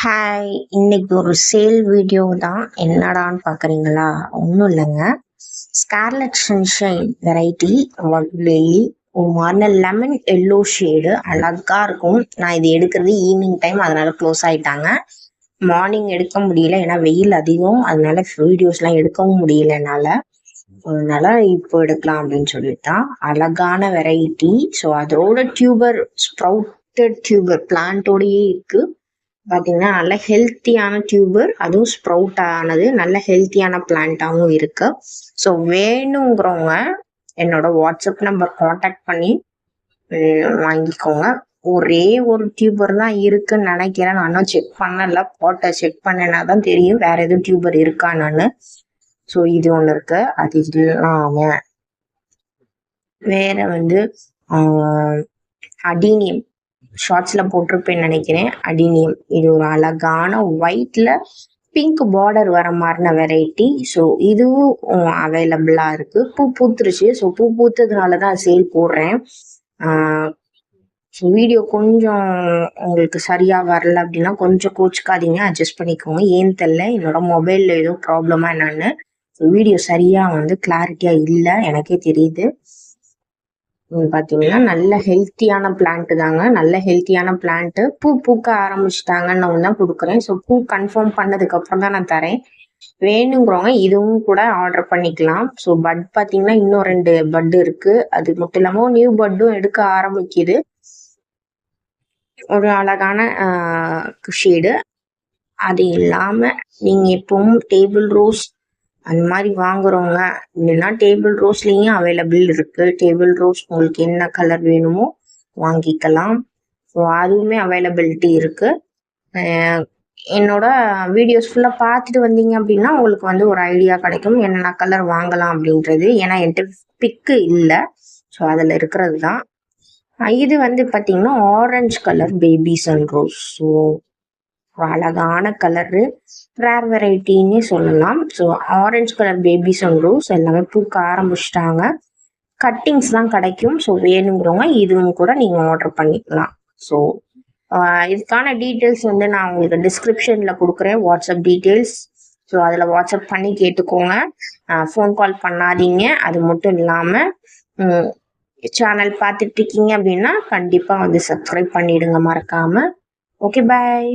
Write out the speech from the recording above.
Hi, இன்னைக்கு ஒரு sale video தான். என்னடான்னு பார்க்குறீங்களா? ஒன்றும் இல்லைங்க. ஸ்கார்லெட் சன்ஷைன் வெரைட்டி லில்லி ஒரு மாதிரி லெமன் எல்லோ ஷேடு அழகாக இருக்கும். நான் இது எடுக்கிறது ஈவினிங் டைம், அதனால க்ளோஸ் ஆகிட்டாங்க. மார்னிங் எடுக்க முடியல, ஏன்னா வெயில் அதிகம், அதனால வீடியோஸ்லாம் எடுக்கவும் முடியல என்னால். அதனால இப்போ எடுக்கலாம் அப்படின்னு சொல்லிட்டு தான். அழகான வெரைட்டி. ஸோ அதோட டியூபர் ஸ்ப்ரவுட்டட் டியூபர் பிளான்ட்டோடையே இருக்குது. பார்த்தீங்கன்னா நல்ல ஹெல்த்தியான டியூபர், அதுவும் ஸ்ப்ரவுட் ஆனது, நல்ல ஹெல்த்தியான பிளான்ட்டாகவும் இருக்கு. ஸோ வேணுங்கிறவங்க என்னோட வாட்ஸ்அப் நம்பர் காண்டாக்ட் பண்ணி வாங்கிக்கோங்க. ஒரே ஒரு டியூபர் தான் இருக்குன்னு நினைக்கிறேன். நானும் செக் பண்ணல, போட்ட செக் பண்ணேன்னா தான் தெரியும் வேற எதுவும் டியூபர் இருக்கா நான். ஸோ இது ஒன்று இருக்கு. அது இல்லாம வேற அடீனியம் ஷார்ட்ஸ்ல போட்டிருப்பேன்னு நினைக்கிறேன். அடினியம் இது ஒரு அழகான ஒயிட்ல பிங்க் பார்டர் வர மாதிரின வெரைட்டி. ஸோ இதுவும் அவைலபிளா இருக்கு. பூ பூத்துருச்சு. ஸோ பூ பூத்ததுனால தான் சேல் போடுறேன். வீடியோ கொஞ்சம் உங்களுக்கு சரியா வரல அப்படின்னா கொஞ்சம் கோச்சுக்காதீங்க, அட்ஜஸ்ட் பண்ணிக்கோங்க. ஏன்னு தெரியல, என்னோட மொபைல்ல ஏதோ ப்ராப்ளமா என்னன்னு. வீடியோ சரியா கிளாரிட்டியா இல்லை, எனக்கே தெரியுது. பார்த்தீங்கன்னா நல்ல ஹெல்த்தியான பிளான்ட் தாங்க. நல்ல ஹெல்த்தியான பிளான்ட்டு. பூ பூக்க ஆரம்பிச்சிட்டாங்கன்னு நான் தான் கொடுக்குறேன். ஸோ பூ கன்ஃபார்ம் பண்ணதுக்கு அப்புறம் தான் நான் தரேன். வேணுங்கிறவங்க இதுவும் கூட ஆர்டர் பண்ணிக்கலாம். ஸோ பட் பார்த்தீங்கன்னா இன்னும் 2 பட் இருக்கு. அது மட்டும் இல்லாமல் நியூ பட்டும் எடுக்க ஆரம்பிக்குது. ஒரு அழகான ஷேடு. அது இல்லாமல் நீங்கள் எப்பவும் டேபிள் ரோஸ் அந்த மாதிரி வாங்குறவங்க இல்லைன்னா டேபிள் ரோஸ்லேயும் அவைலபிள் இருக்கு. டேபிள் ரோஸ் உங்களுக்கு என்ன கலர் வேணுமோ வாங்கிக்கலாம். ஸோ அதுவுமே அவைலபிலிட்டி இருக்கு. என்னோட வீடியோஸ் ஃபுல்லாக பார்த்துட்டு வந்தீங்க அப்படின்னா உங்களுக்கு ஒரு ஐடியா கிடைக்கும் என்னென்ன கலர் வாங்கலாம் அப்படின்றது. ஏன்னா என்கிட்ட பிக்கு இல்லை, ஸோ அதில் இருக்கிறது தான். இது பார்த்தீங்கன்னா orange colour baby sun rose. So அழகான கலரு, ரேர் வெரைட்டின்னு சொல்லலாம். So orange colour baby sun rose எல்லாமே பூக்க ஆரம்பிச்சிட்டாங்க. கட்டிங்ஸ் தான் கிடைக்கும். ஸோ வேணுங்கிறவங்க இதுவும் கூட நீங்கள் ஆர்டர் பண்ணிக்கலாம். ஸோ இதுக்கான டீட்டெயில்ஸ் நான் உங்களுக்கு டிஸ்கிரிப்ஷனில் கொடுக்குறேன், வாட்ஸ்அப் டீட்டெயில்ஸ். ஸோ அதில் வாட்ஸ்அப் பண்ணி கேட்டுக்கோங்க. ஃபோன் கால் பண்ணாதீங்க. அது மட்டும் இல்லாமல் சேனல் பார்த்துட்டு இருக்கீங்க அப்படின்னா கண்டிப்பாக சப்ஸ்கிரைப் பண்ணிடுங்க மறக்காமல். ஓகே, பாய்.